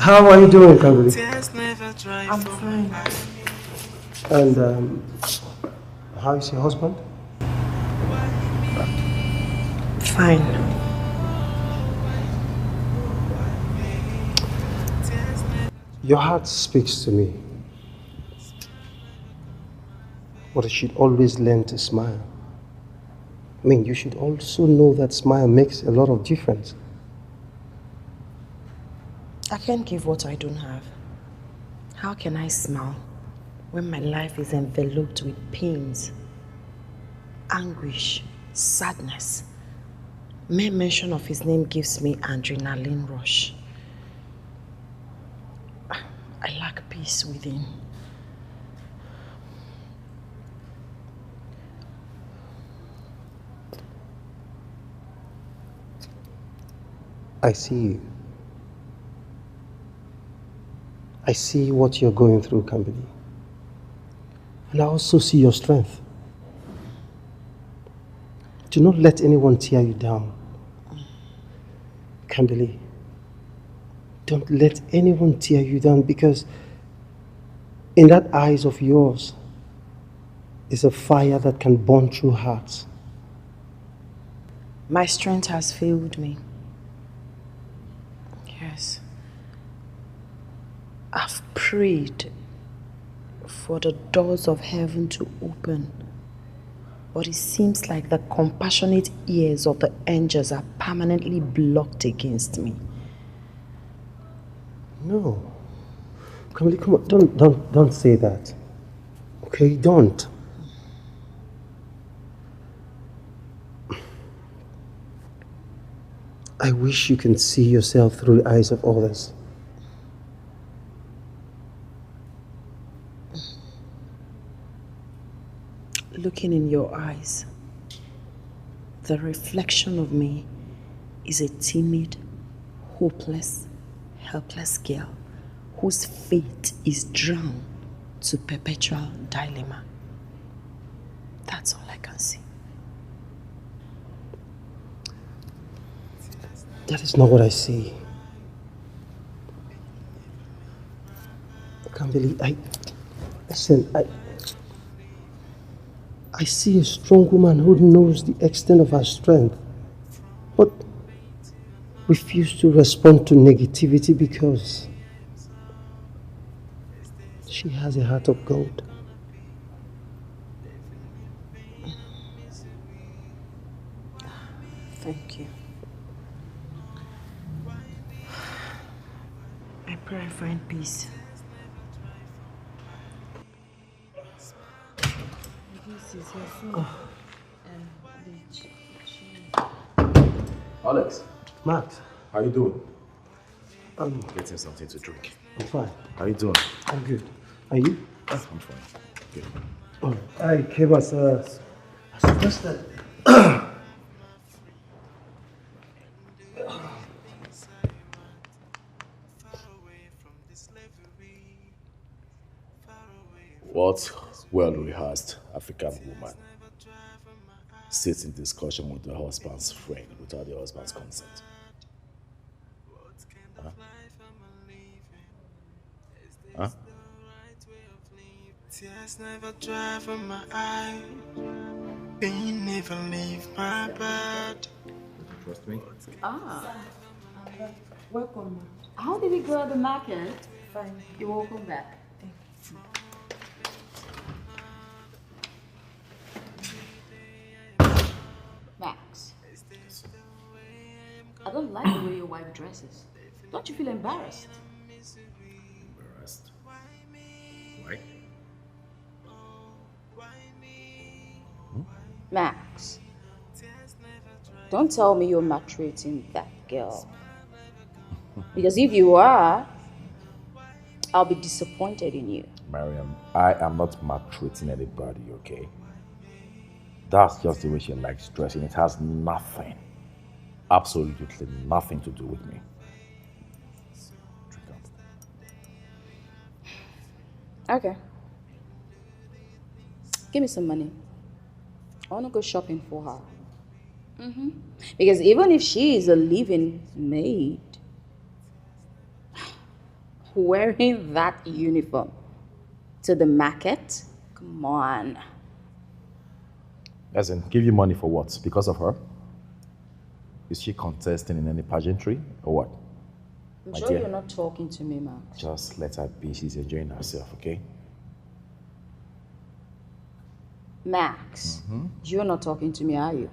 How are you doing, Kanguli? I'm fine. And how is your husband? Fine. Your heart speaks to me. But you should always learn to smile. I mean, you should also know that smile makes a lot of difference. I can't give what I don't have. How can I smile when my life is enveloped with pains, anguish, sadness? Mere mention of his name gives me adrenaline rush. I lack peace within. I see you. I see what you're going through, Kambili. And I also see your strength. Do not let anyone tear you down. Kambili, don't let anyone tear you down, because in that eyes of yours is a fire that can burn through hearts. My strength has failed me. Yes. I've prayed for the doors of heaven to open, but it seems like the compassionate ears of the angels are permanently blocked against me. No. Come on, don't say that. Okay, don't. I wish you can see yourself through the eyes of others. Looking in your eyes, the reflection of me is a timid, hopeless, helpless girl whose fate is drowned to perpetual dilemma. That's all I can see. That is not what I see. I can't believe listen, I see a strong woman who knows the extent of her strength, but refuses to respond to negativity because she has a heart of gold. Thank you. I pray I find peace. Alex. Matt. How you doing? I'm getting something to drink. I'm fine. How you doing? I'm good. Are you? I'm fine. Good. Oh, I came as suggested. What well-rehearsed African woman sits in discussion with the husband's friend without the husband's consent? Huh? Huh? Tears never dry from my eye. Pain never leave my bed. Trust me. Welcome. How did we go at the market? Fine. You're welcome back. Max, I don't like the way your wife dresses. Don't you feel embarrassed? Embarrassed? Why? Max, don't tell me you're maltreating that girl. Because if you are, I'll be disappointed in you. Miriam, I am not maltreating anybody, okay? That's just the way she likes dressing. It has nothing, absolutely nothing to do with me. Drink up. Okay. Give me some money. I want to go shopping for her. Because even if she is a living maid, wearing that uniform to the market? Come on. As in, give you money for what? Because of her? Is she contesting in any pageantry or what? I'm My sure dear, you're not talking to me, Max. just let her be. She's enjoying herself, okay? Max, you're not talking to me, are you?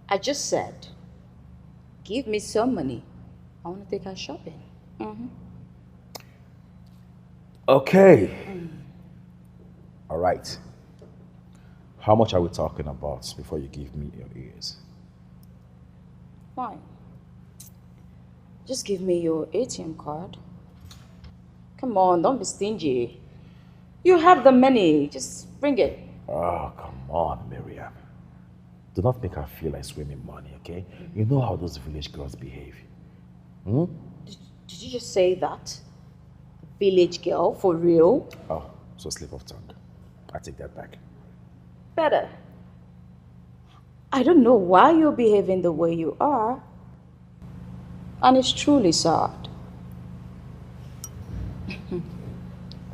I just said, give me some money. I want to take her shopping. Okay. All right. How much are we talking about before you give me your ears? Fine. Just give me your ATM card. Come on, don't be stingy. You have the money. Just bring it. Oh, come on, Miriam. Do not make her feel like swimming money, okay? You know how those village girls behave. Did you just say that? Village girl, for real? Oh, so slip of tongue. I take that back. Better. I don't know why you're behaving the way you are. And it's truly sad.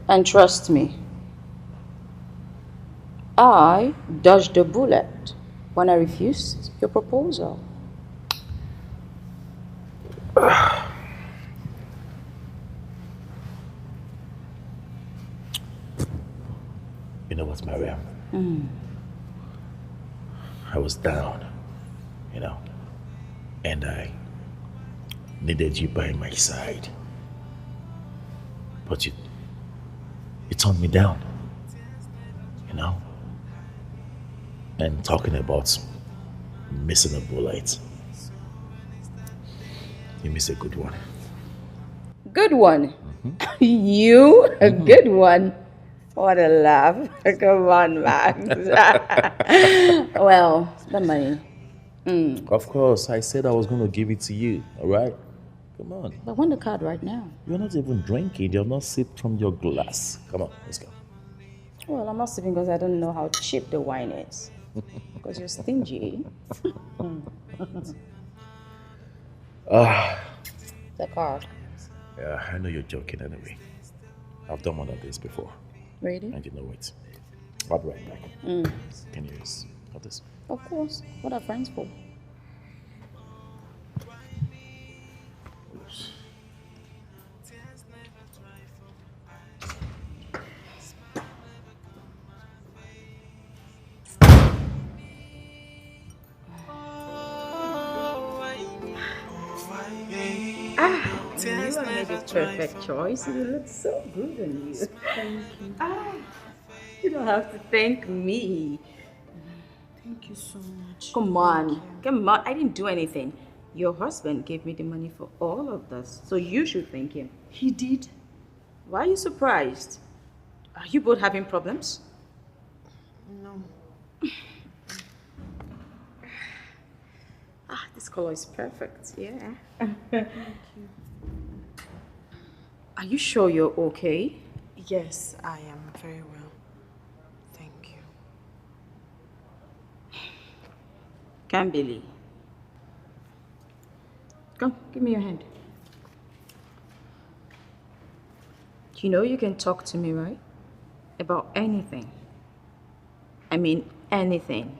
And trust me, I dodged a bullet when I refused your proposal. You know what, Miriam? I was down, and I needed you by my side. But you turned me down, And talking about missing a bullet, you miss a good one. Good one. You? A good one. What a laugh. Come on, Max. Well, the money. Of course, I said I was going to give it to you, all right? Come on. I want the card right now. You're not even drinking. You have not sipped from your glass. Come on, let's go. Well, I'm not sipping because I don't know how cheap the wine is. Because you're stingy. The card. Yeah, I know you're joking anyway. I've done one of these before. Really? And you know it. I'll be right back. Can you use this? Of course. What are friends for? You have made the perfect choice. You look so good on you. Thank you. You don't have to thank me. Thank you so much. Come on. Come on. I didn't do anything. Your husband gave me the money for all of this, so you should thank him. He did? Why are you surprised? Are you both having problems? No. This color is perfect. Yeah. Thank you. Are you sure you're okay? Yes, I am very well. Thank you. Can't believe. Come, give me your hand. You know you can talk to me, right? About anything. I mean, anything.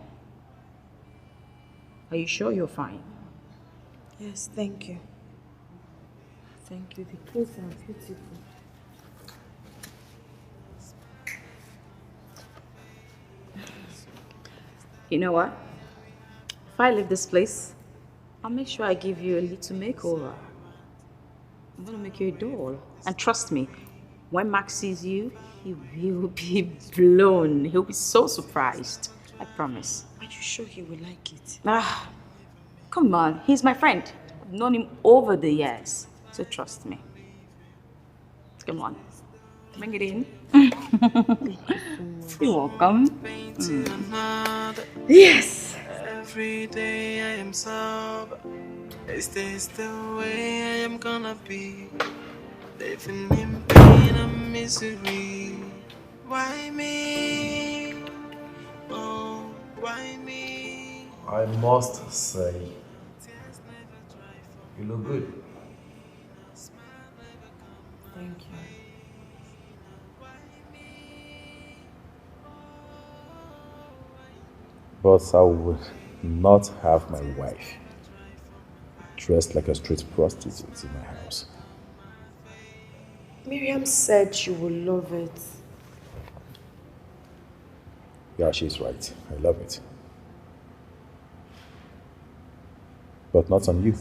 Are you sure you're fine? Yes, thank you. Thank you. The clothes are beautiful. You know what? If I leave this place, I'll make sure I give you a little makeover. I'm gonna make you a doll. And trust me, when Max sees you, he will be blown. He'll be so surprised. I promise. Are you sure he will like it? Come on, he's my friend. I've known him over the years. So trust me. Come on. Bring it in. You're welcome. Yes. Every day I am sober. Is this the way I am gonna be? Living in pain and misery. Why me? Oh, why me? I must say, you look good. Thank you. But I would not have my wife dressed like a street prostitute in my house. Miriam said she would love it. Yeah, she's right. I love it. But not on you.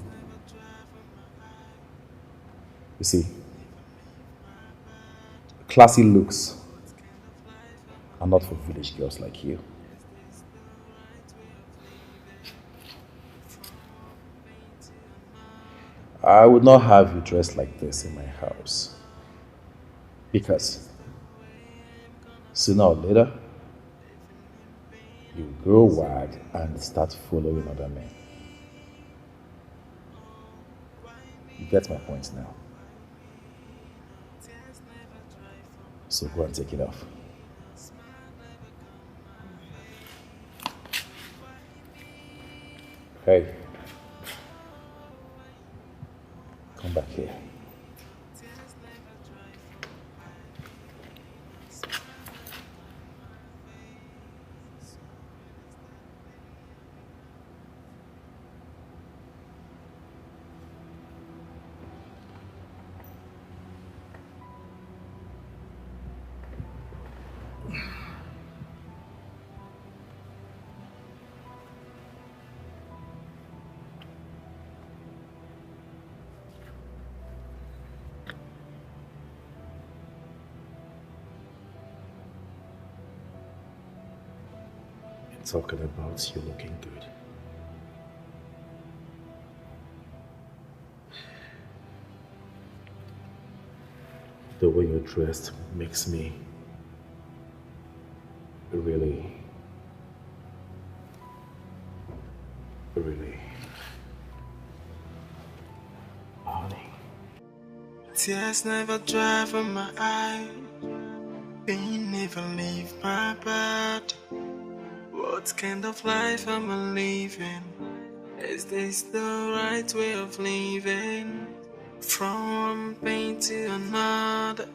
You see, classy looks are not for village girls like you. I would not have you dressed like this in my house. Because sooner or later, you grow wild and start following other men. You get my point now. So go and take it off. Hey. Come back here. Talking about you looking good. The way you're dressed makes me really honey. Tears never dry from my eye, pain never leave my body. What kind of life am I living? Is this the right way of living? From one pain to another,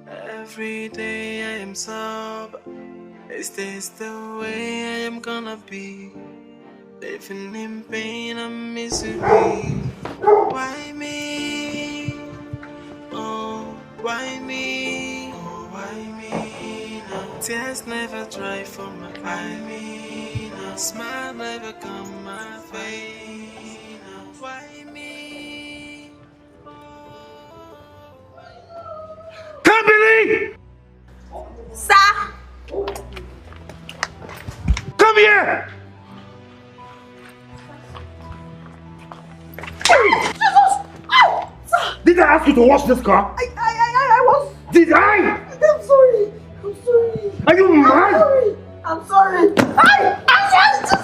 every day I am sober. Is this the way I am gonna be? Living in pain and misery. Why me? Oh, why me? Oh, why me now? Tears never dry from my eye. Now smile never come my way. Now why me? Kamili! Sir! Come here! Did I ask you to wash this car? I was... Did I? I'm sorry. I'm sorry. Are you mad? I'm sorry. I'm sorry, Jesus.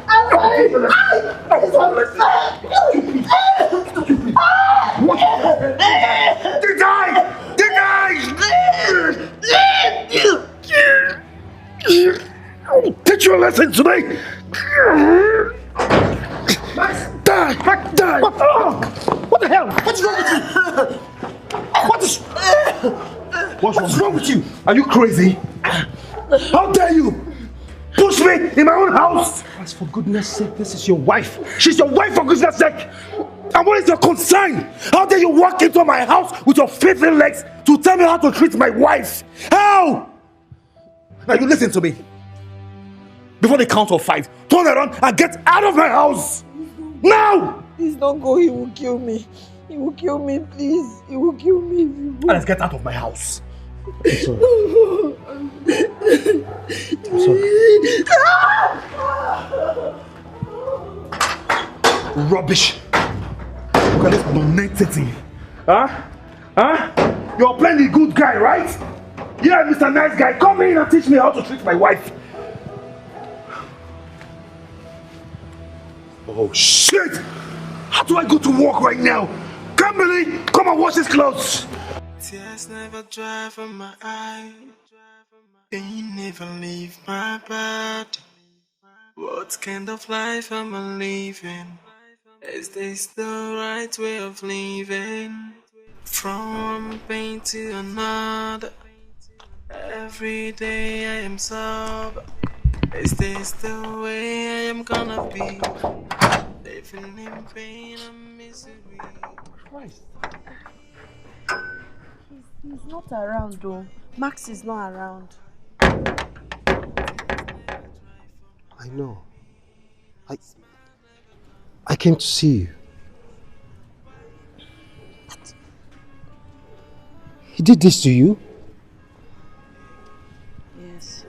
I'm sorry. Did I? Teach you a lesson today. Die! What the hell? What's wrong with you? What's wrong with you? Are you crazy? How dare you push me in my own house? As for goodness sake, this is your wife. She's your wife, for goodness sake. And what is your concern? How dare you walk into my house with your filthy legs to tell me how to treat my wife? How? Now you listen to me. Before the count of 5, turn around and get out of my house. Now! Please don't go. He will kill me. He will kill me, please. He will kill me if you go. Let's get out of my house. I'm sorry. I'm sorry. Rubbish. Look at this non-entity. Huh? You're playing the good guy, right? Yeah, Mr. Nice Guy, come in and teach me how to treat my wife. Oh shit! How do I go to work right now? Kimberly, come and wash his clothes. Tears never dry from my eye, pain never leave my body. What kind of life am I living? Is this the right way of living? From one pain to another. Every day I am sober. Is this the way I am gonna be? Living in pain and misery. Christ. He's not around though. Max is not around. I know. I came to see you. He did this to you? Yes.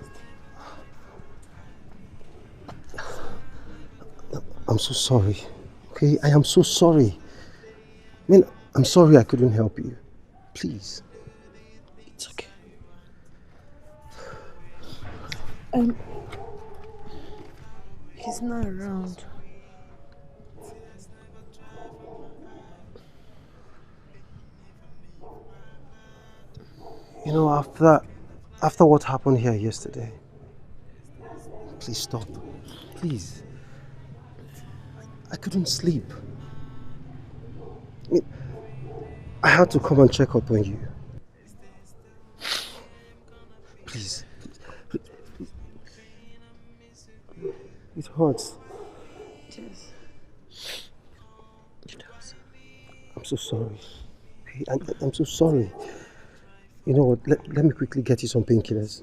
I'm so sorry. Okay, I am so sorry. I mean, I'm sorry I couldn't help you. Please. It's okay. He's not around. You know, after what happened here yesterday, please stop. Please. I couldn't sleep. I mean, I had to come and check up on you. Please. It hurts. Yes. It does. I'm so sorry. Okay, I'm so sorry. You know what? Let me quickly get you some painkillers.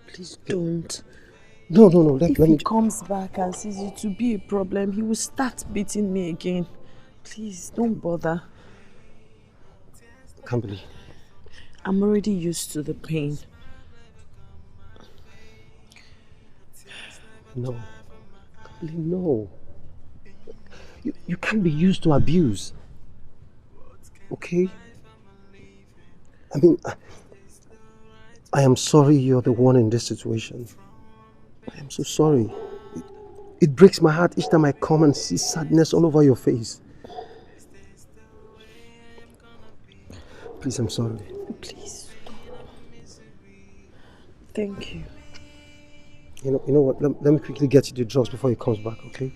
Please don't. No. If he comes back and sees it to be a problem, he will start beating me again. Please, don't bother. Can't believe. I'm already used to the pain. No. No. You can't be used to abuse. Okay? I mean, I am sorry you're the one in this situation. I am so sorry. It breaks my heart each time I come and see sadness all over your face. Please, I'm sorry. Please stop. Thank you. You know what? Let me quickly get you the drugs before he comes back, okay?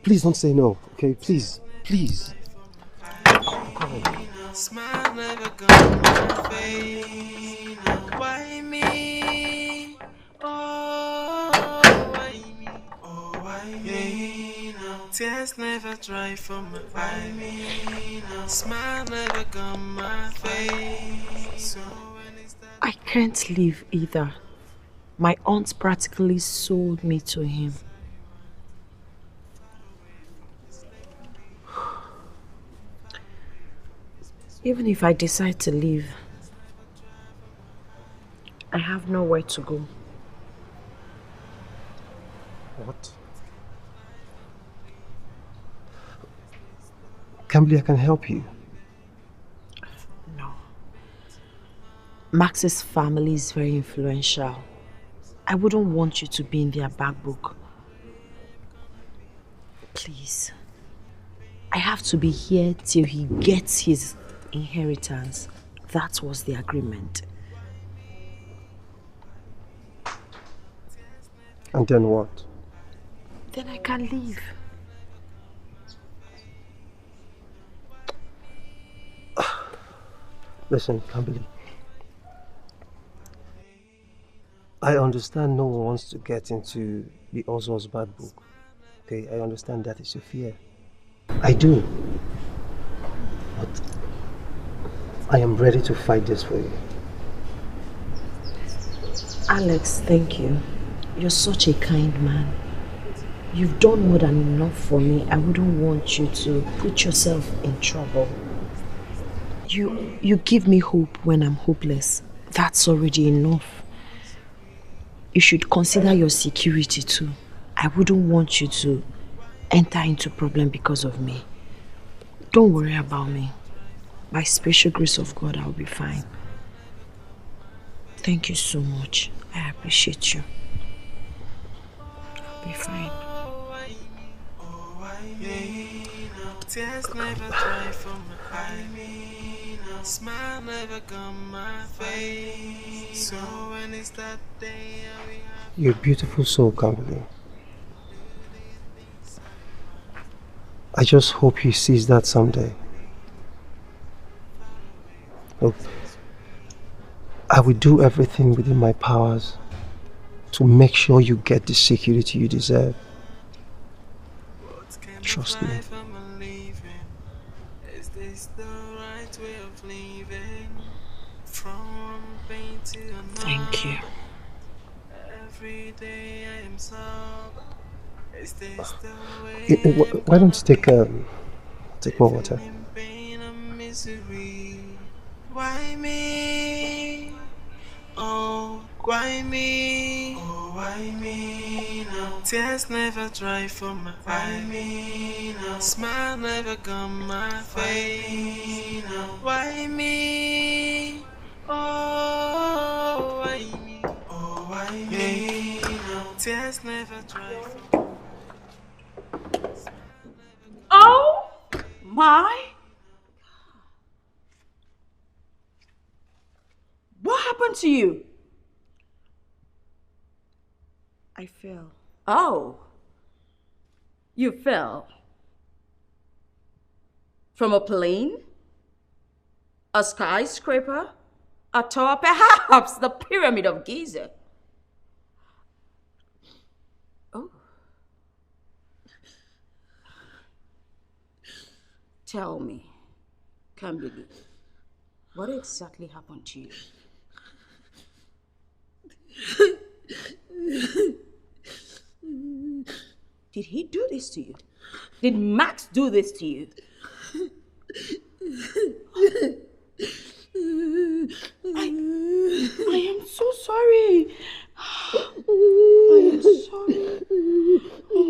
Please don't say no, okay? Please. Smile never gone my way. Why me? Oh, why me? Oh, why me? Tears never dry from my eye. Smile never gone my face. So when it's that I can't leave either. My aunt practically sold me to him. Even if I decide to leave, I have nowhere to go. What? Cambly, I can help you. No. Max's family is very influential. I wouldn't want you to be in their back book. Please. I have to be here till he gets his inheritance. That was the agreement. And then what? Then I can leave. Listen, Cambly. I understand no one wants to get into the Ozor's bad book. Okay, I understand that is your fear. I do. But I am ready to fight this for you. Alex, thank you. You're such a kind man. You've done more than enough for me. I wouldn't want you to put yourself in trouble. You give me hope when I'm hopeless. That's already enough. You should consider your security too. I wouldn't want you to enter into problem because of me. Don't worry about me. By special grace of God, I'll be fine. Thank you so much. I appreciate you. I'll be fine. tears never dry from my eye. Smile never come my face. So when it's that day, You're a beautiful soul, Cambly. I just hope he sees that someday. Look, I will do everything within my powers to make sure you get the security you deserve. Trust me. Is this the right way of living? From pain to another. Thank you. Every day I am sober. Is this the way Why don't you take more water? in pain and misery? Why me? Oh, why me? Oh, why me now? Tears never dry for my eyes. Why me now? Smile never come my face. Why me? Oh, why me? Oh, why me now? Tears never dry for my Oh my! What happened to you? I fell. Oh, you fell from a plane, a skyscraper, a tower, perhaps the Pyramid of Giza. Oh. Tell me, Kambili, what exactly happened to you? Did he do this to you? Did Max do this to you? I am so sorry. I am sorry. Oh,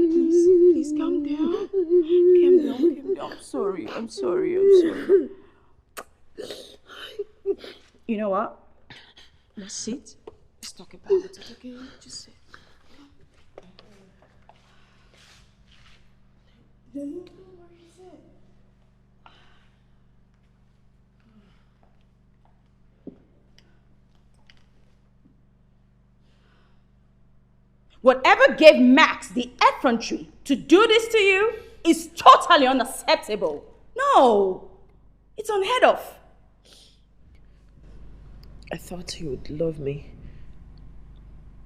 please calm down. Calm down. I'm sorry. You know what? Let's sit. Let's talk about it, okay? Just sit. Whatever gave Max the effrontery to do this to you is totally unacceptable. No, it's unheard of. I thought he would love me.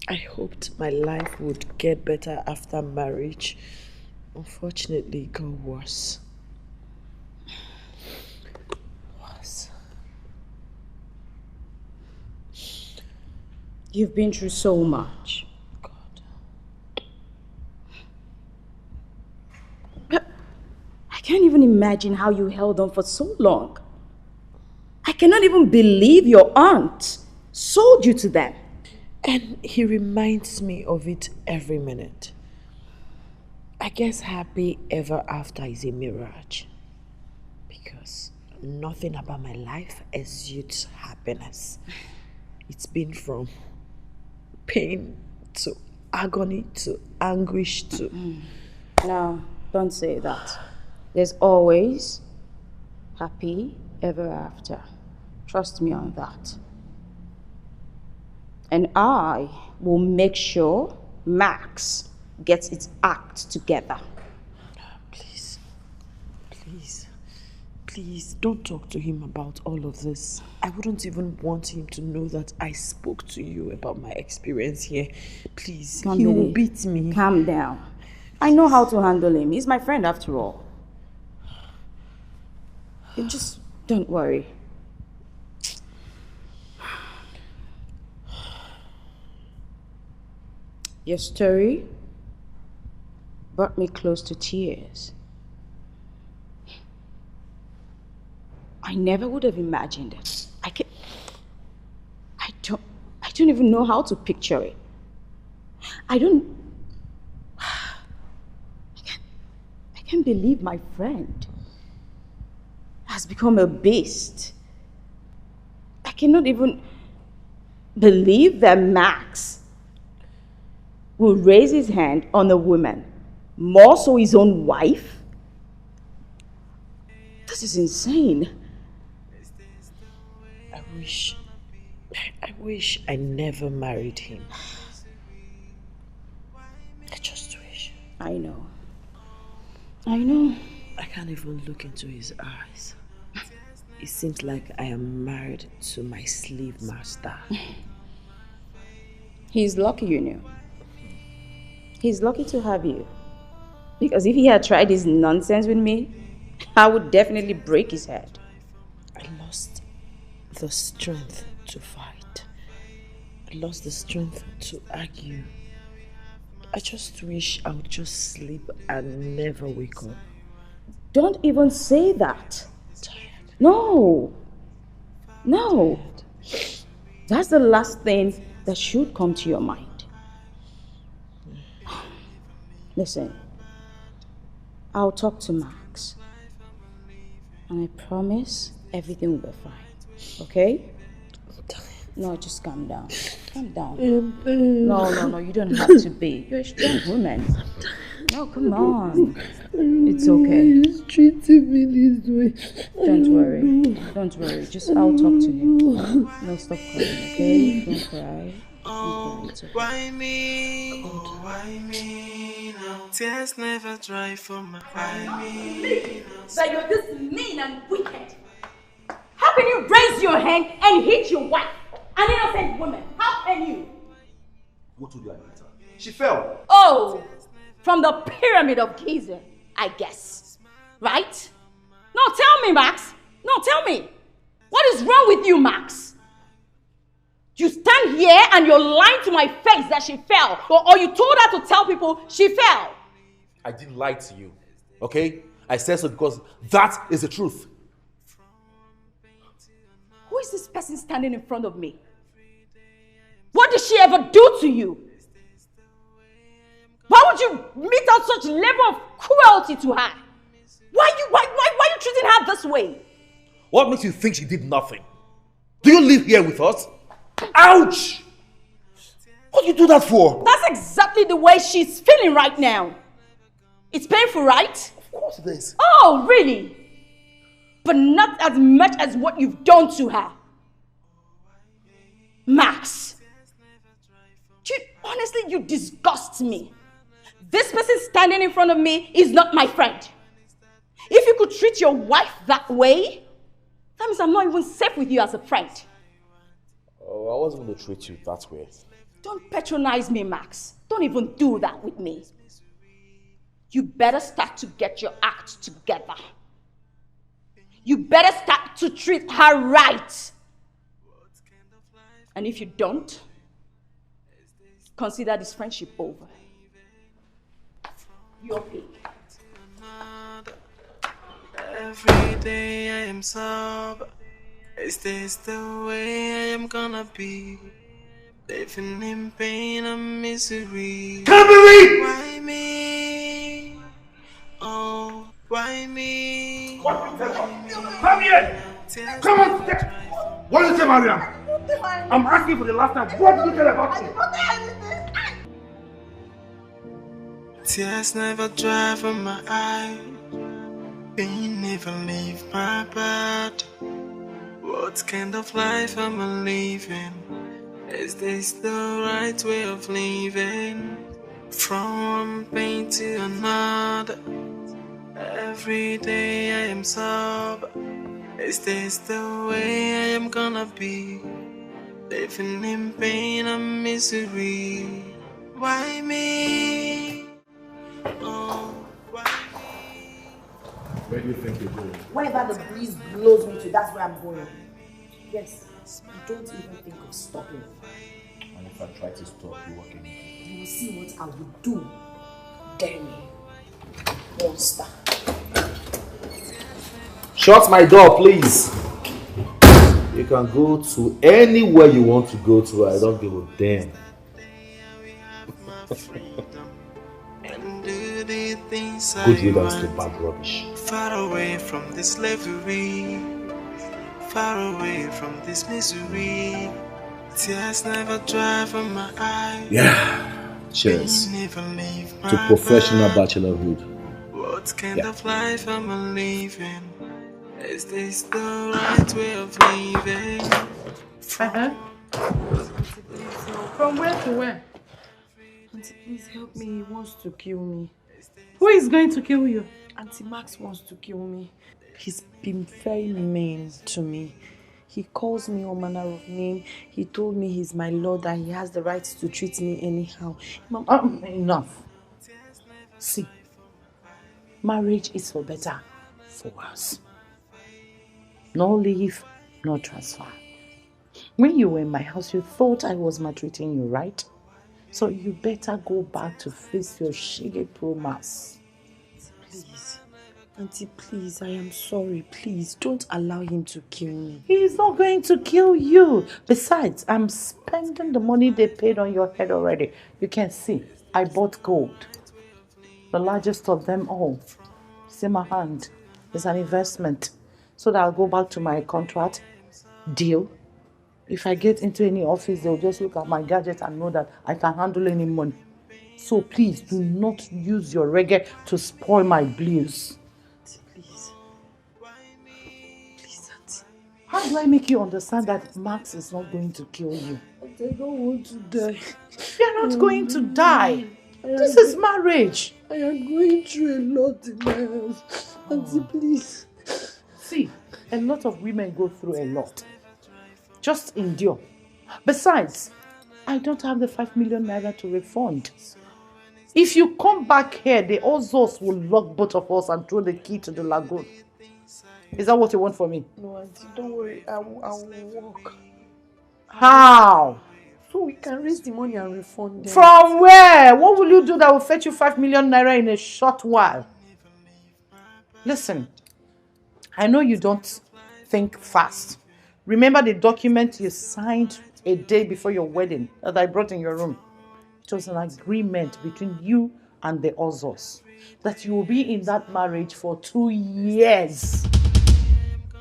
I hoped my life would get better after marriage. Unfortunately, it got worse. You've been through so much. I can't even imagine how you held on for so long. I cannot even believe your aunt sold you to them. And he reminds me of it every minute. I guess happy ever after is a mirage. Because nothing about my life exudes happiness. It's been from pain to agony to anguish to... No, don't say that. There's always happy ever after. Trust me on that. And I will make sure Max gets its act together. Please, don't talk to him about all of this. I wouldn't even want him to know that I spoke to you about my experience here. Please, he will beat me. Calm down. I know how to handle him. He's my friend after all. You just don't worry. Your story brought me close to tears. I never would have imagined it. I don't even know how to picture it. I can't believe my friend has become a beast. I cannot even believe that Max will raise his hand on a woman, more so his own wife. This is insane. I wish I never married him. I just wish. I know. I can't even look into his eyes. it seems like I am married to my slave master. He's lucky, you know. He's lucky to have you. Because if he had tried this nonsense with me, I would definitely break his head. I lost the strength to fight. I lost the strength to argue. I just wish I would just sleep and never wake up. Don't even say that. Tired. No. No. That's the last thing that should come to your mind. Listen, I'll talk to Max. And I promise everything will be fine. Okay? No, just calm down. Calm down. No, you don't have to be. You're a strong woman. No, come on. It's okay. He's treating me this way. Don't worry. Just I'll talk to him. No, stop crying, okay? Don't cry. It's okay. Why me? Oh, why me now? Tears never dry for my eye. That you're this mean and wicked. How can you raise your hand and hit your wife? An innocent woman. How can you? What told you, Anita? She fell. Oh, from the pyramid of Giza, I guess. Right? No, tell me, Max. No, tell me. What is wrong with you, Max? You stand here and you're lying to my face that she fell. Or you told her to tell people she fell. I didn't lie to you, okay? I said so because that is the truth. Who is this person standing in front of me? What did she ever do to you? Why would you mete out such level of cruelty to her? Why are you treating her this way? What makes you think she did nothing? Do you live here with us? Ouch! What do you do that for? That's exactly the way she's feeling right now. It's painful, right? Of course it is. Oh, really? But not as much as what you've done to her. Max, honestly, you disgust me. This person standing in front of me is not my friend. If you could treat your wife that way, that means I'm not even safe with you as a friend. Oh, I wasn't going to treat you that way. Don't patronize me, Max. Don't even do that with me. You better start to get your act together. You better start to treat her right. And if you don't, consider this friendship over. Your pick. Every day I am sober. Is this the way I am gonna be? Living in pain and misery. Why me? Oh, why me? What you tell her? Come here! Come on! What did you say, Miriam? I'm asking for the last time. What did you tell about me? Tears never dry from my eyes. Pain never leave my bed. What kind of life am I living? Is this the right way of living? From one pain to another. Every day I am sober. Is this the way I am gonna be? Living in pain and misery. Why me? Oh, why me? Where do you think you're going? Wherever the breeze blows me to, that's where I'm going. Yes, I don't even think of stopping. And if I try to stop you, what can you do? You will see what I will do. Dare me. Monster. Shut my door, please. You can go to anywhere you want to go to. I don't give a damn. Good riddance to bad rubbish. Far away from this slavery, far away from this misery. Tears never dry from my eyes. Yeah. Cheers. Pain never leave my To professional bed. bachelorhood. What kind of life am I living? Is this the right way of living? From where to where? Auntie, please help me. He wants to kill me. Who is going to kill you? Auntie Max wants to kill me. He's been very mean to me. He calls me all manner of name. He told me he's my lord and he has the right to treat me anyhow. Enough. See, marriage is for better, for worse. No leave, no transfer. When you were in my house, you thought I was maltreating you, right? So you better go back to face your shiggy promise. Please. Auntie, please, I am sorry. Please, don't allow him to kill me. He is not going to kill you. Besides, I'm spending the money they paid on your head already. You can see, I bought gold. The largest of them all. See my hand. It's an investment. So that I'll go back to my contract deal. If I get into any office, they'll just look at my gadget and know that I can handle any money. So please, do not use your reggae to spoil my blues. Please. Please, Auntie. How do I make you understand that Max is not going to kill you? I don't want to die. You're not going to die. This is marriage. I am going through a lot in my house. Auntie, please. See, a lot of women go through a lot. Just endure. Besides, I don't have the 5 million naira to refund. If you come back here, the Ozos will lock both of us and throw the key to the lagoon. Is that what you want from me? No, Auntie, don't worry. I will walk. How? So we can raise the money and refund them. From where? What will you do that will fetch you 5 million naira in a short while? Listen, I know you don't think fast. Remember the document you signed a day before your wedding that I brought in your room? It was an agreement between you and the Ozos that you will be in that marriage for 2 years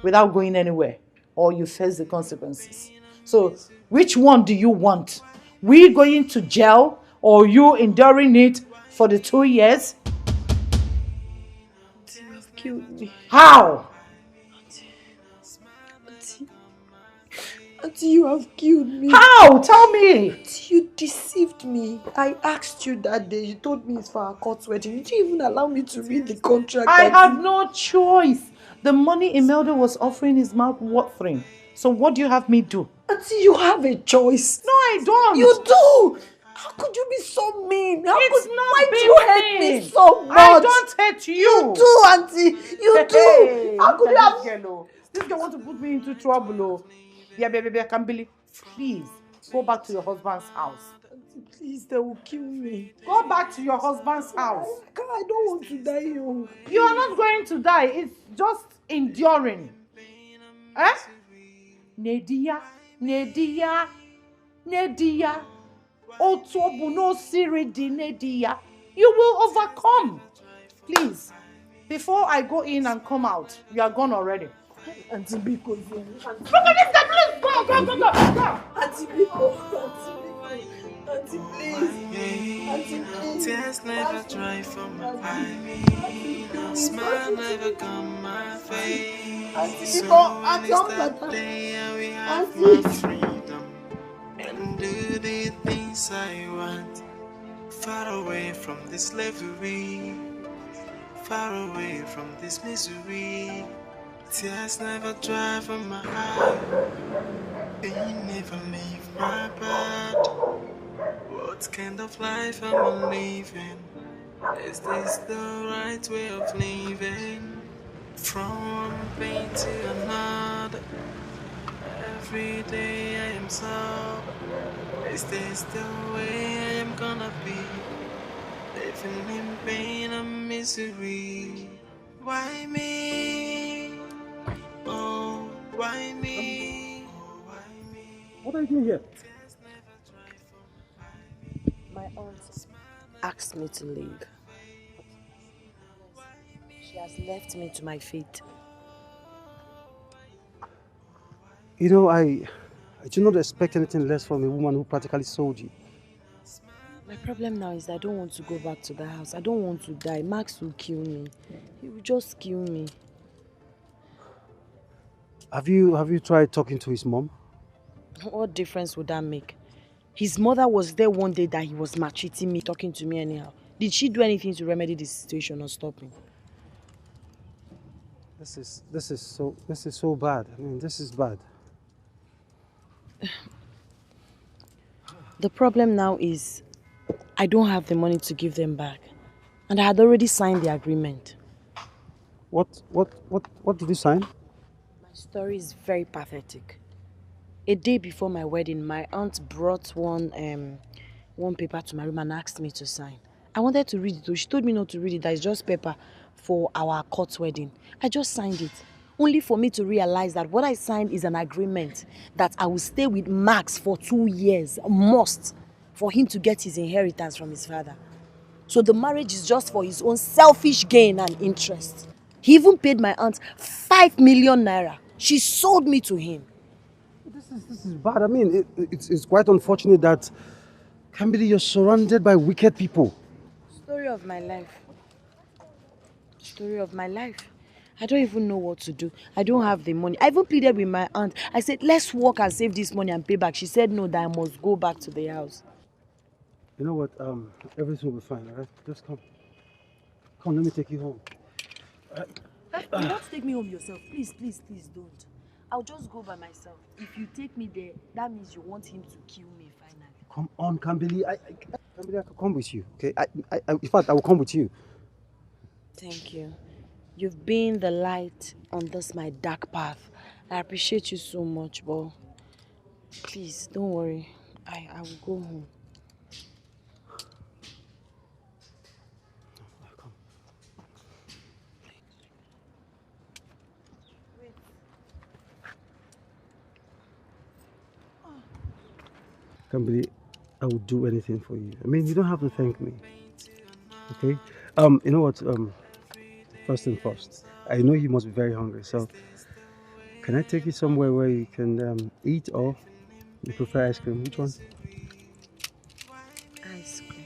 without going anywhere, or you face the consequences. So, which one do you want? We going to jail or you enduring it for the 2 years? Auntie, you have killed me. How? Auntie, you have killed me. How? Tell me. Auntie, you deceived me. I asked you that day. You told me it's for our court wedding. You didn't even allow me to read the contract. I have no choice. The money Imelda was offering is mouth watering. So what do you have me do? Auntie, you have a choice. No, I don't. You do. How could you be so mean? Why do you hate mean. me so much? I don't hate you. You do, Auntie. You do. How could you have... This girl want to put me into trouble. Oh. Yeah, baby, I can't believe. Please, go back to your husband's house. Auntie, please, they will kill me. Go back to your husband's house. I don't want to die young. You are not going to die. It's just enduring. Eh? Nedia. Otobu no siridi Nedia. You will overcome. Please, before I go in and come out, you are gone already. Auntie Biko, look at this guy, please go. Auntie Biko, Auntie, please. Auntie, please. Tears never dry from my eyes. Smile never come my face. Auntie Biko, That day we have my freedom and do the things I want. Far away from this slavery, far away from this misery. Tears never dry from my eye. Pain never leave my bed. What kind of life am I living? Is this the right way of living? From one pain to another, every day I am sober. Is this the way I am gonna be? Living in pain and misery. Why me? Oh, why me? What are you doing here? My aunt asked me to leave. She has left me to my fate. You know, I do not expect anything less from a woman who practically sold you. My problem now is I don't want to go back to the house. I don't want to die. Max will kill me. He will just kill me. Have you tried talking to his mom? What difference would that make? His mother was there one day that he was maltreating me, talking to me anyhow. Did she do anything to remedy the situation or stop him? This is so bad. I mean, this is bad. The problem now is I don't have the money to give them back. And I had already signed the agreement. What did you sign? My story is very pathetic. A day before my wedding, my aunt brought one paper to my room and asked me to sign. I wanted to read it. She told me not to read it, that it's just paper for our court wedding. I just signed it, only for me to realize that what I signed is an agreement that I will stay with Max for 2 years, must, for him to get his inheritance from his father. So the marriage is just for his own selfish gain and interest. He even paid my aunt 5 million naira. She sold me to him. This is bad. I mean, it's quite unfortunate that, Kambili, you're surrounded by wicked people. Story of my life. Story of my life. I don't even know what to do. I don't have the money. I even pleaded with my aunt. I said, let's work and save this money and pay back. She said no, that I must go back to the house. You know what? Everything will be fine, alright? Just come. Come, let me take you home. You don't take me home yourself. Please, please, please don't. I'll just go by myself. If you take me there, that means you want him to kill me finally. Come on, Kambili. Kambili, I can come with you, okay? In fact, I will come with you. Thank you. You've been the light on this my dark path. I appreciate you so much, but please, don't worry. I will go home. Kambili, I will do anything for you. I mean, you don't have to thank me. Okay? You know what? First and first, I know you must be very hungry, so can I take you somewhere where you can eat, or you prefer ice cream? Which one? Ice cream.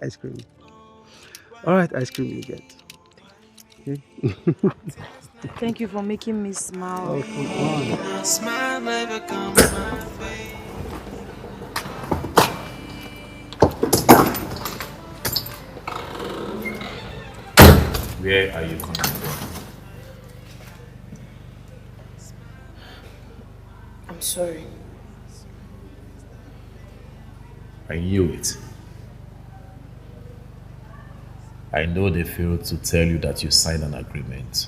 Ice cream. Alright, ice cream you get. Okay? Thank you for making me smile. Oh, come on. Smile never comes my face. Where are you coming from? I'm sorry. I knew it. I know they failed to tell you that you signed an agreement.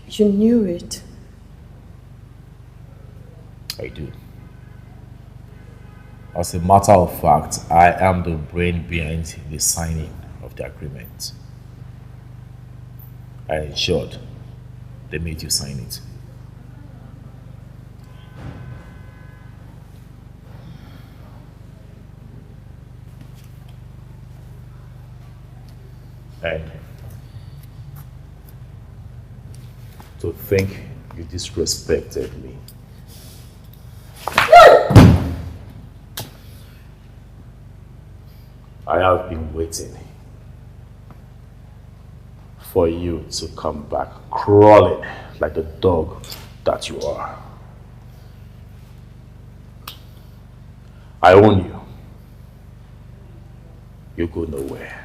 You knew it? I do. As a matter of fact, I am the brain behind the signing of the agreement. I ensured they made you sign it. And to think you disrespected me. I have been waiting for you to come back crawling like the dog that you are. I own you. You go nowhere.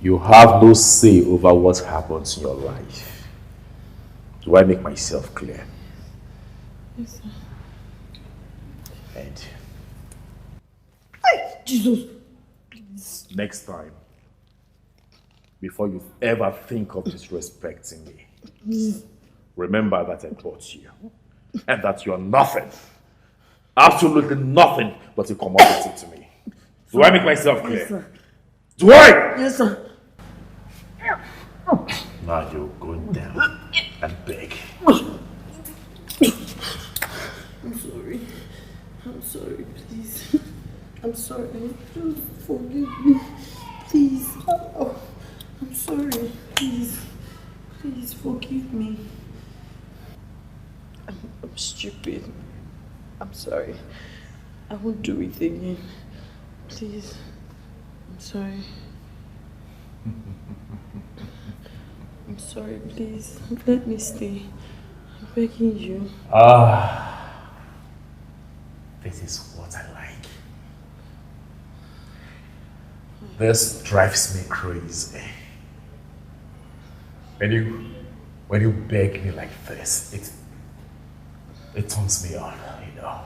You have no say over what happens in your life. Do I make myself clear? Yes, sir. And Jesus, please. next time, before you ever think of disrespecting me, remember that I bought you and that you're nothing, absolutely nothing but a commodity to me. Do I make myself clear? Yes, sir. Do I? Yes, sir. Now you're going down and beg. I'm sorry. I'm sorry, please. I'm sorry. Just forgive me. Please. Oh, I'm sorry. Please. Please forgive me. I'm stupid. I'm sorry. I won't do it again. Please. I'm sorry. I'm sorry, please. Let me stay. I'm begging you. This is what I like. This drives me crazy. When you beg me like this, it turns me on, you know.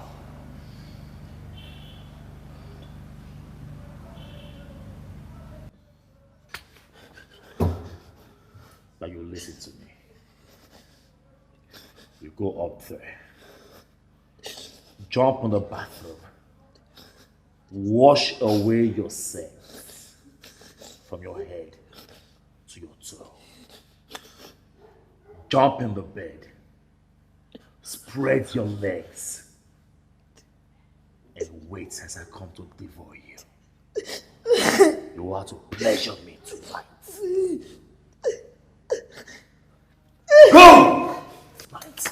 Now you listen to me. You go up there, jump on the bathroom, wash away yourself from your head to your toe. Jump in the bed, spread your legs, and wait as I come to devour you. You are to pleasure me tonight. Go! Right.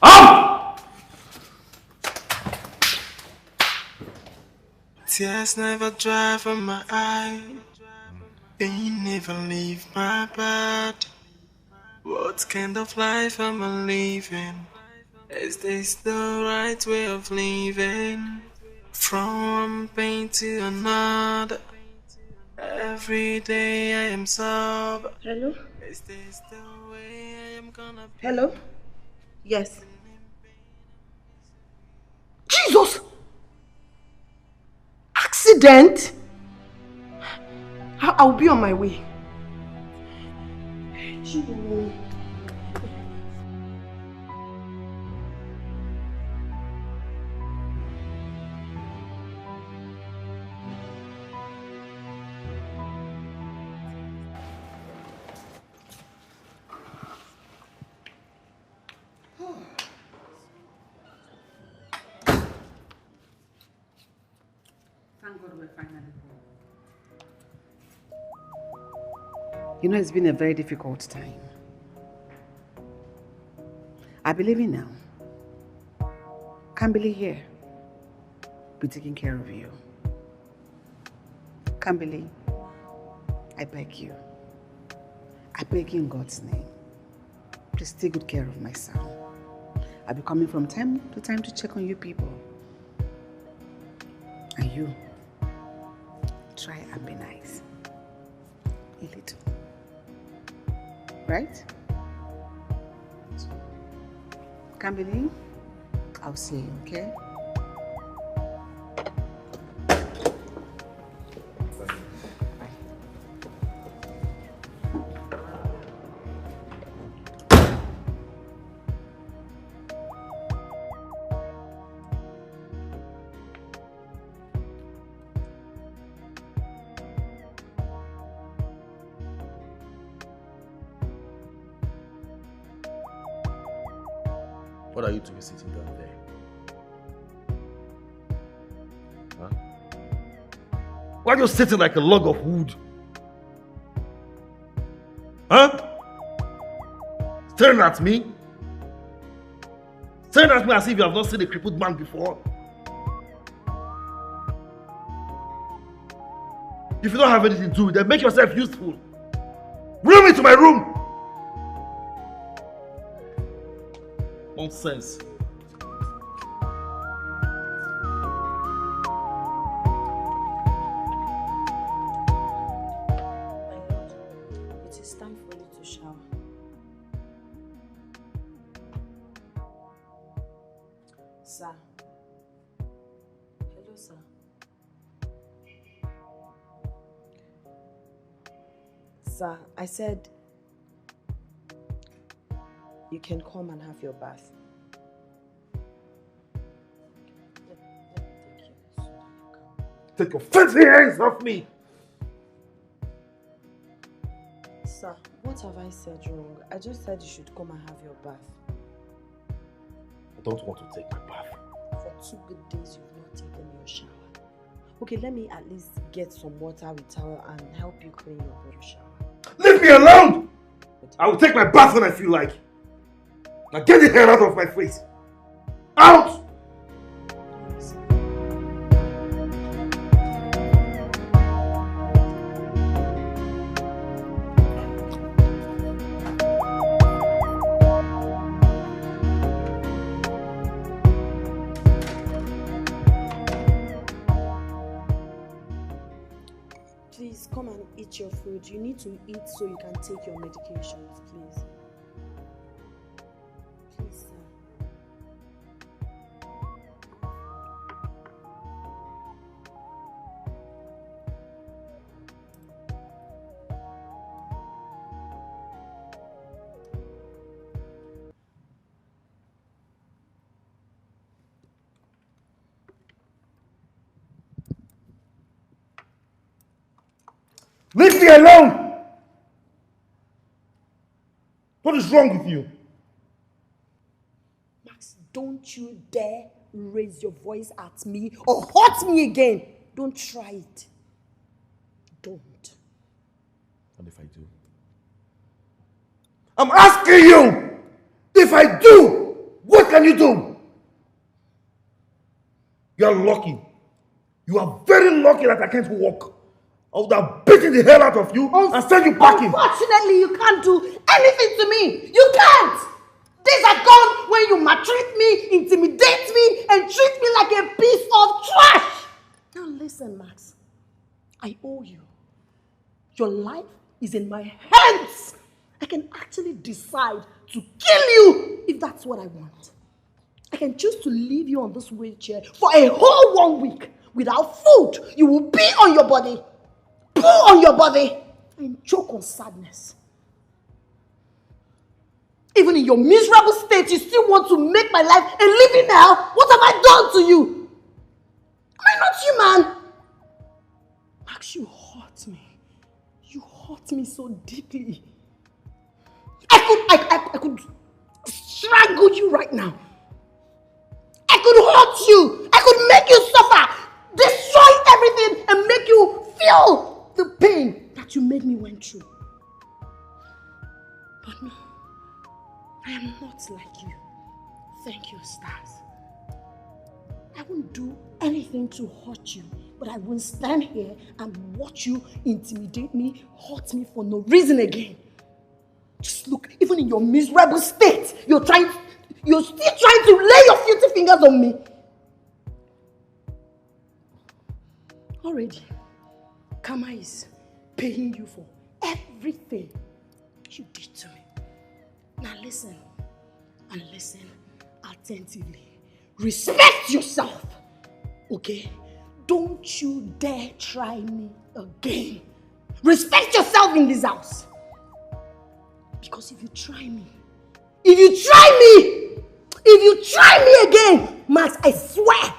Up! Tears never dry from my eye. Pain never leave my body. What kind of life am I living? Is this the right way of living? From one pain to another. Every day I am sober. Hello? Is this the way I am gonna be? Hello? Yes. Jesus! Accident? I'll be on my way. Thank God we're finally home. You know, it's been a very difficult time. I believe in now. Kambili here be taking care of you. Kambili, I beg you. I beg you in God's name. Please take good care of my son. I'll be coming from time to time to check on you people. And you, try and be nice. A little. Right? Kambili, I'll see you, okay? What are you doing sitting down there? Huh? Why are you sitting like a log of wood? Huh? Staring at me? Staring at me as if you have not seen a crippled man before? If you don't have anything to do with it, make yourself useful. Bring me to my room! Nonsense. It is time for you to shower. Sir. Hello, sir. Sir, I said you can come and have your bath. Take your filthy hands off me! Sir, what have I said wrong? I just said you should come and have your bath. I don't want to take my bath. For 2 good days you've not taken your shower. Okay, let me at least get some water with towel and help you clean your body shower. Leave me alone! I will take my bath when I feel like. Now get the hell out of my face! Out! Please come and eat your food. You need to eat so you can take your medications, please. Please, sir. Leave me alone! What is wrong with you? Max, don't you dare raise your voice at me or hurt me again. Don't try it. Don't. And if I do? I'm asking you! If I do, what can you do? You're lucky. You are very lucky that I can't walk. I would have beaten the hell out of you and send you packing. Unfortunately, you can't do anything to me. You can't. Days are gone when you maltreat me, intimidate me, and treat me like a piece of trash. Now listen, Max. I owe you. Your life is in my hands. I can actually decide to kill you if that's what I want. I can choose to leave you on this wheelchair for a whole 1 week without food. You will be on your body, poo on your body, and choke on sadness. Even in your miserable state, you still want to make my life a living hell? What have I done to you? Am I not human? Max, you hurt me. You hurt me so deeply. I could strangle you right now. I could hurt you. I could make you suffer, destroy everything, and make you feel the pain that you made me went through. But no, I am not like you. Thank you, stars. I won't do anything to hurt you, but I won't stand here and watch you intimidate me, hurt me for no reason again. Just look, even in your miserable state, you're still trying to lay your filthy fingers on me. Already, karma is paying you for everything you did to me. Now listen, and listen attentively. Respect yourself, okay? Don't you dare try me again. Respect yourself in this house. Because if you try me again, Max, I swear,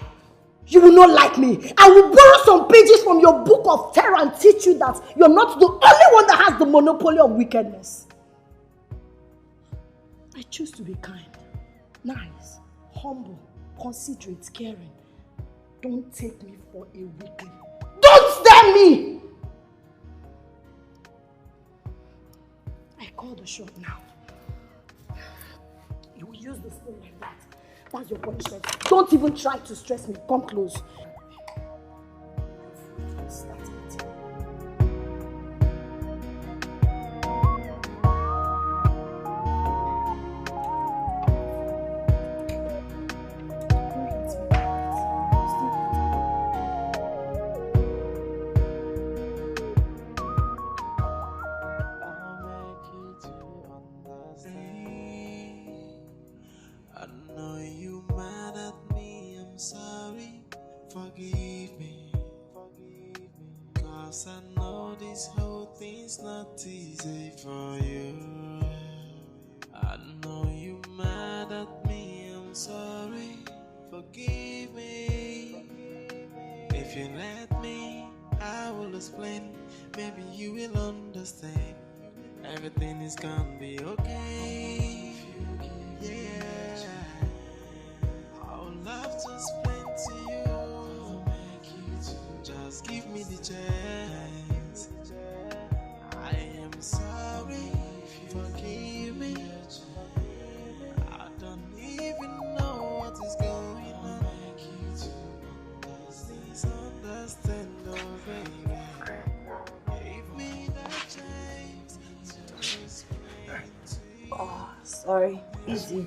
you will not like me. I will borrow some pages from your book of terror and teach you that you're not the only one that has the monopoly of wickedness. I choose to be kind, nice, humble, considerate, caring. Don't take me for a weakling. Don't stare me! I call the shot now. You will use the spoon like that. That's your punishment. Don't even try to stress me. Come close. Start it. Forgive me, cause I know this whole thing's not easy for you. I know you mad at me, I'm sorry, forgive me. If you let me, I will explain, maybe you will understand. Everything is gonna be okay. Yeah, I would love to explain to you. Just give me the chance. I am sorry, forgive me. I don't even know what is going on. Please understand, oh baby. Give me that chance to explain to you. Oh, sorry. Easy.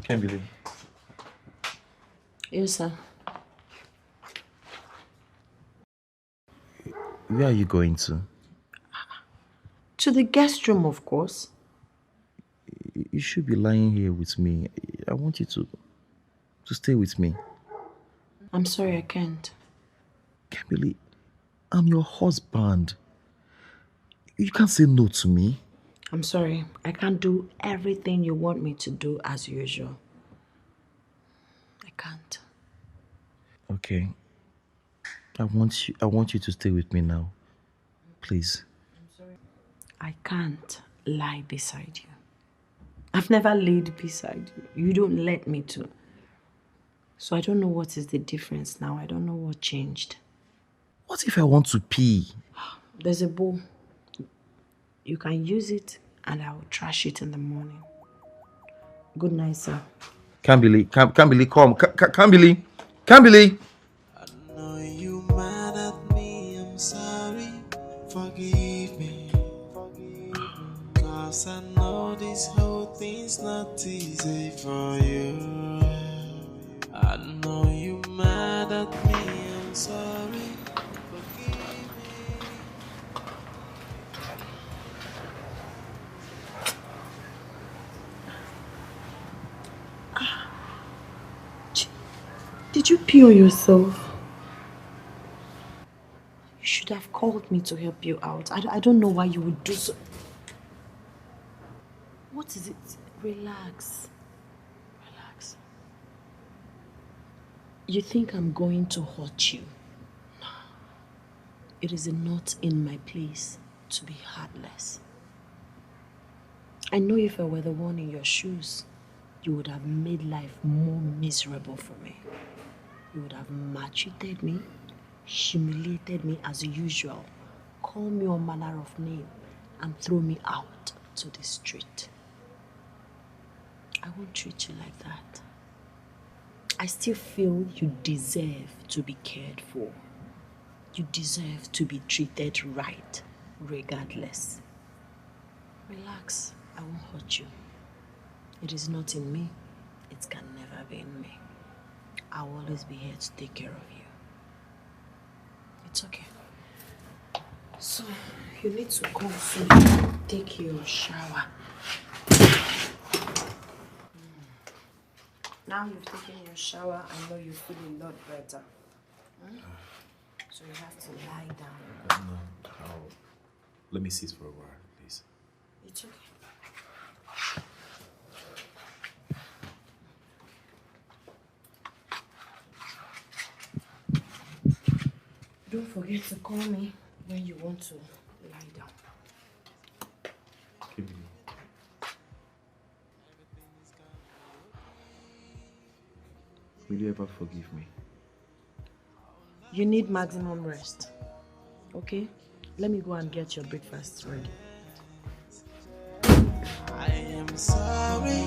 Can't believe. Yes, sir. Where are you going to? To the guest room, of course. You should be lying here with me. I want you to stay with me. I'm sorry, I can't. Kimberly, I'm your husband. You can't say no to me. I'm sorry. I can't do everything you want me to do as usual. I can't. Okay. I want you to stay with me now. Please. I can't lie beside you. I've never laid beside you. You don't let me to. So I don't know what is the difference now. I don't know what changed. What if I want to pee? There's a bowl. You can use it and I will trash it in the morning. Good night, sir. Kimberly, Kimberly, come. Kimberly, Kimberly. I know you mad at me, I'm sorry. Forgive me. Cause I know this whole thing's not easy for you. I know you mad at me, I'm sorry. Forgive me. Did you pee on yourself? You should have called me to help you out. I don't know why you would do so. What is it? Relax. Relax. You think I'm going to hurt you? No. It is not in my place to be heartless. I know if I were the one in your shoes, you would have made life more miserable for me. You would have maltreated me, humiliated me as usual, call me all manner of name, and throw me out to the street. I won't treat you like that. I still feel you deserve to be cared for. You deserve to be treated right, regardless. Relax, I won't hurt you. It is not in me. It can never be in me. I'll always be here to take care of you. It's okay. So, you need to go soon. Take your shower. Now you've taken your shower, I know you feel a lot better. So you have to lie down. No, let me sit for a while, please. It's okay. Don't forget to call me when you want to lie down. Kimberly. Will you ever forgive me? You need maximum rest. Okay? Let me go and get your breakfast ready. I am sorry,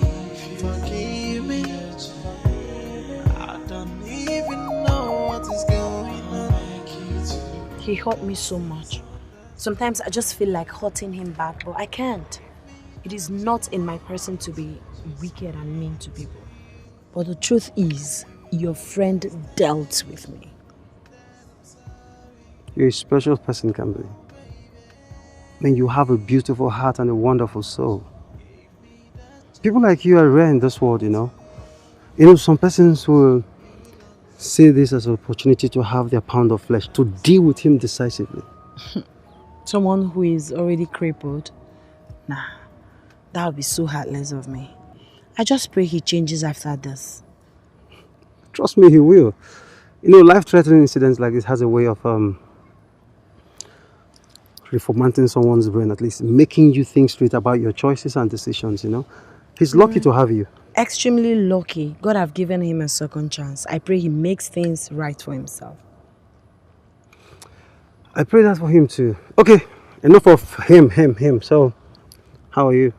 forgive me. I don't even know what is going on. He hurt me so much. Sometimes I just feel like hurting him back, but I can't. It is not in my person to be wicked and mean to people. But the truth is, your friend dealt with me. You're a special person, Kimberly. I mean, you have a beautiful heart and a wonderful soul. People like you are rare in this world, you know. You know, some persons will see this as an opportunity to have their pound of flesh, to deal with him decisively. Someone who is already crippled? Nah, that would be so heartless of me. I just pray he changes after this. Trust me, he will. You know, life-threatening incidents like this has a way of reformatting someone's brain, at least making you think straight about your choices and decisions, you know. He's lucky to have you. Extremely lucky. God have given him a second chance. I pray he makes things right for himself. I pray that for him too. Okay, enough of him. So, how are you?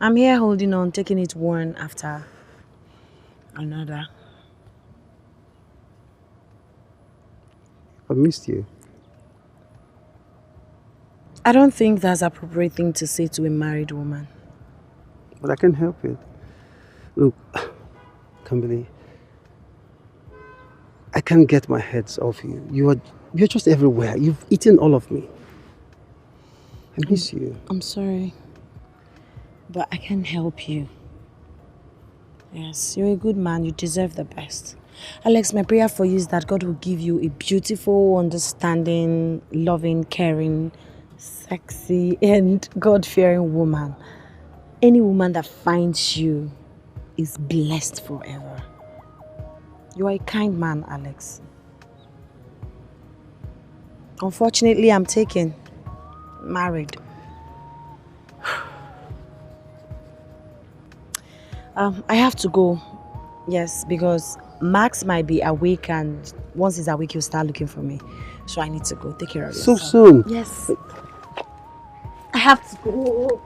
I'm here holding on, taking it one after another. I missed you. I don't think that's an appropriate thing to say to a married woman. but I can't help it. Look, Kambili, I can't get my head off you. You're just everywhere. You've eaten all of me. I miss you. I'm sorry, but I can't help you. Yes, you're a good man. You deserve the best. Alex, my prayer for you is that God will give you a beautiful, understanding, loving, caring, sexy, and God-fearing woman. Any woman that finds you is blessed forever. You are a kind man, Alex. Unfortunately, I'm taken. Married. I have to go. Yes, because Max might be awake, and once he's awake, he'll start looking for me. So I need to go. Take care of yourself. So soon? Yes. I have to go.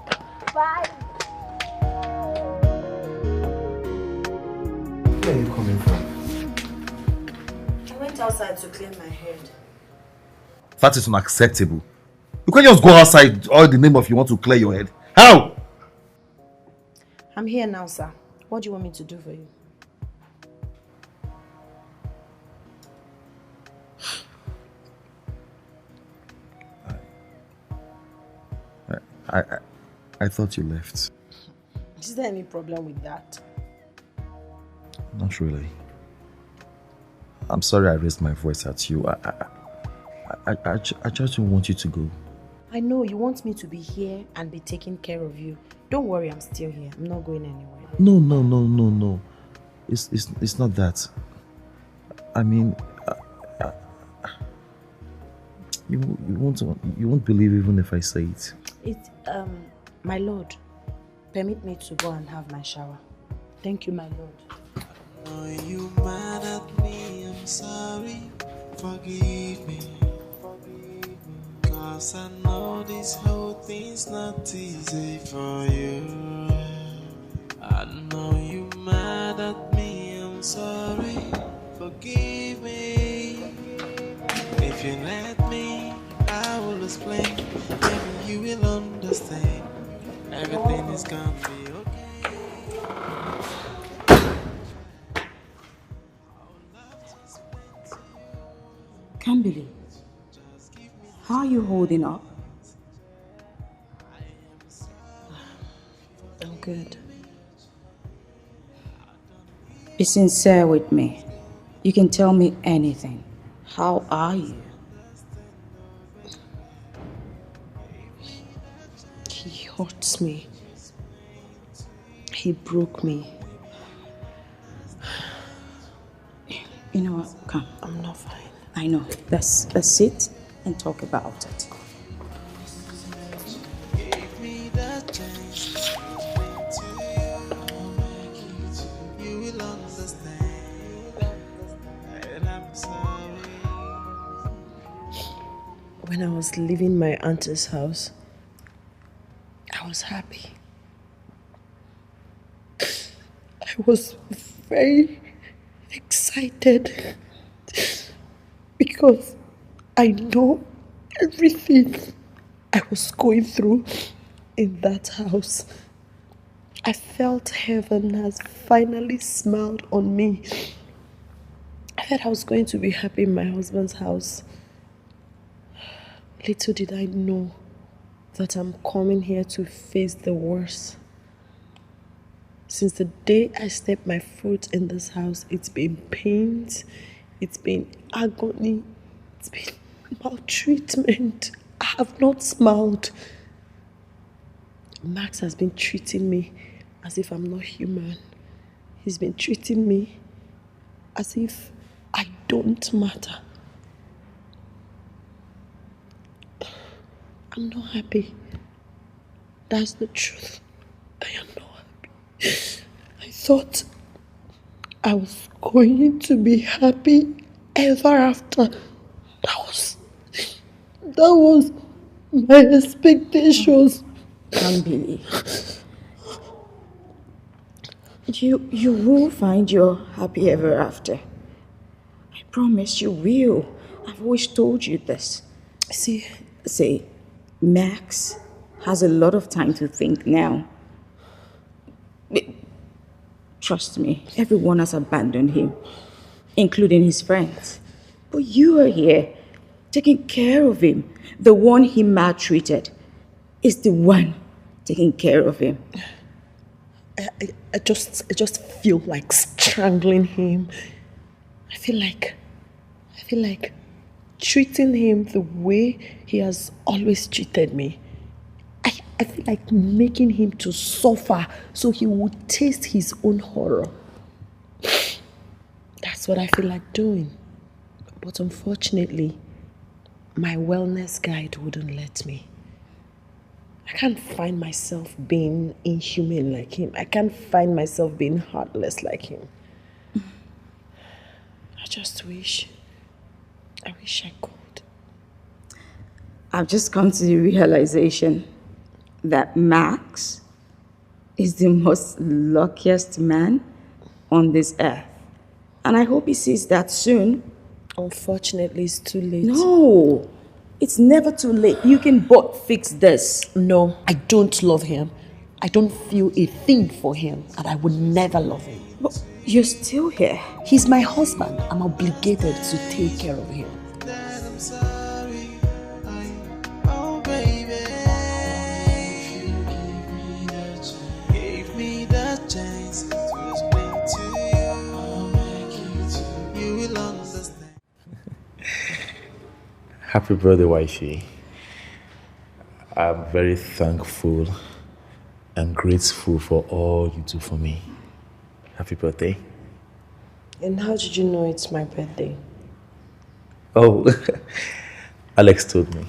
Bye. Where are you coming from? I went outside to clean my head. That is unacceptable. You can't just go outside all the name of you want to clear your head. How? I'm here now, sir. What do you want me to do for you? I thought you left. Is there any problem with that? Not really. I'm sorry I raised my voice at you. I just don't want you to go. I know you want me to be here and be taking care of you. Don't worry, I'm still here. I'm not going anywhere. No. It's not that. I mean, you won't believe even if I say it. My lord, permit me to go and have my shower. Thank you, my lord. Are you mad at me? I'm sorry. Forgive me. Cause I know this whole thing's not easy for you. I know you mad at me. I'm sorry. Forgive me. If you let me, I will explain. Maybe you will understand. Everything is gonna be okay. Kambili, how are you holding up? I'm good. Be sincere with me. You can tell me anything. How are you? He hurts me. He broke me. You know what? Come. I'm not fine. I know. Let's sit and talk about it. Give me that chance. Explain to you. You will understand. And I'm sorry. When I was leaving my auntie's house, I was happy. I was very excited because I know everything I was going through in that house. I felt heaven has finally smiled on me. I thought I was going to be happy in my husband's house. Little did I know that I'm coming here to face the worst. Since the day I stepped my foot in this house, it's been pain, it's been agony, it's been maltreatment. I have not smiled. Max has been treating me as if I'm not human. He's been treating me as if I don't matter. I'm not happy. That's the truth. I am not happy. I thought I was going to be happy ever after. That was my expectations. Can't believe. You will find your happy ever after. I promise you will. I've always told you this. See, Max has a lot of time to think now. Trust me, everyone has abandoned him, including his friends. But you are here, taking care of him. The one he maltreated is the one taking care of him. I just feel like strangling him. I feel like treating him the way he has always treated me. I feel like making him to suffer so he would taste his own horror. That's what I feel like doing. But unfortunately, my wellness guide wouldn't let me. I can't find myself being inhumane like him. I can't find myself being heartless like him. I just wish I could. I've just come to the realization that Max is the most luckiest man on this earth. And I hope he sees that soon. Unfortunately, it's too late. No, it's never too late. You can both fix this. No, I don't love him. I don't feel a thing for him, and I would never love him. But you're still here. He's my husband. I'm obligated to take care of him. Happy birthday, wifey. I'm very thankful and grateful for all you do for me. Happy birthday. And how did you know it's my birthday? Oh, Alex told me.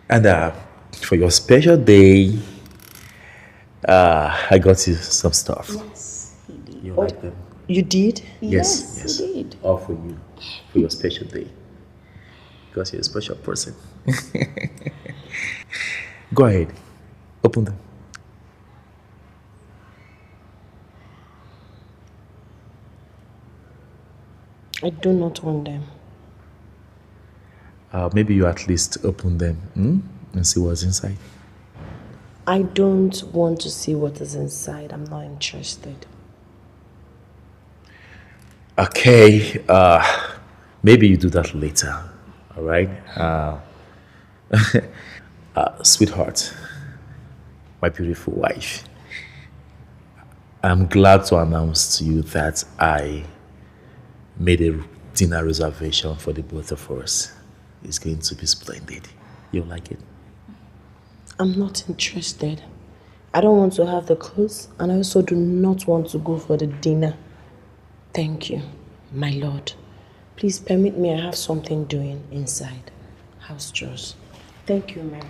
And for your special day, I got you some stuff. Yes, he did. You like them? You did? Yes. He did. All for you, for your special day. Because you're a special person. Go ahead, open them. I do not want them. Maybe you at least open them and see what's inside. I don't want to see what is inside. I'm not interested. Okay, maybe you do that later, all right? Sweetheart, my beautiful wife, I'm glad to announce to you that I made a dinner reservation for the both of us. It's going to be splendid. You'll like it. I'm not interested. I don't want to have the clothes, and I also do not want to go for the dinner. Thank you, my lord. Please permit me, I have something doing inside. House chores. Thank you, Miriam.